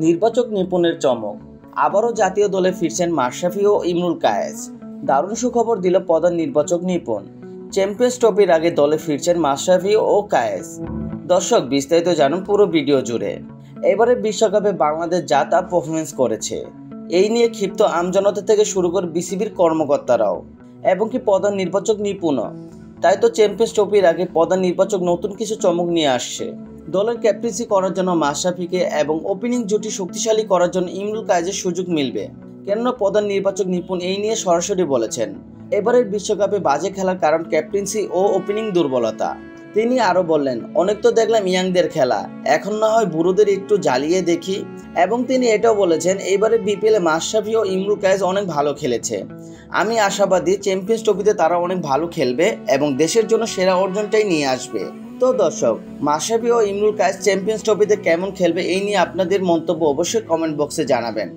নির্বাচক নিপুণের চমক, আবারও জাতীয় দলে ফিরছেন মাশরাফি ও ইমরুল কায়েস। দারুণ সুখবর দিল প্রধান নির্বাচক নিপুণ। চ্যাম্পিয়ন্স ট্রফির আগে দলে ফিরছেন মাশরাফি ও কায়েস। দর্শক, বিস্তারিত জানুন পুরো ভিডিও জুড়ে। এবারে বিশ্বকাপে বাংলাদেশ যা তা পারফরমেন্স করেছে, এই নিয়ে ক্ষিপ্ত আমজনতা থেকে শুরু করে বিসিবির কর্মকর্তারাও এবং কি প্রধান নির্বাচক নিপুণও। তাই তো চ্যাম্পিয়ন্স ট্রফির আগে প্রধান নির্বাচক নতুন কিছু চমক নিয়ে আসছে। দলের ক্যাপ্টেন্সি করার জন্য মাশরাফিকে এবং ওপেনিং জুটি শক্তিশালী করার জন্য ইমরুল কায়েসের সুযোগ মিলবে। কেননা প্রধান নির্বাচক নিপুণ এই নিয়ে সরাসরি বলেছেন, এবারের বিশ্বকাপে বাজে খেলার কারণ ক্যাপ্টেন্সি ও ওপেনিং দুর্বলতা। তিনি আরও বললেন, অনেক তো দেখলাম ইয়াংদের খেলা, এখন না হয় বুড়োদের একটু জ্বালিয়ে দেখি। এবং তিনি এটাও বলেছেন, এইবারে বিপিএলে মাশরাফি ও ইমরুল কায়েস অনেক ভালো খেলেছে। আমি আশাবাদী চ্যাম্পিয়ন্স ট্রফিতে তারা অনেক ভালো খেলবে এবং দেশের জন্য সেরা অর্জনটাই নিয়ে আসবে। তো দর্শক, মাশরাফি ও ইমরুল কায়েস চ্যাম্পিয়ন্স ট্রফিতে কেমন খেলবে এই নিয়ে আপনাদের মন্তব্য অবশ্যই কমেন্ট বক্সে জানাবেন।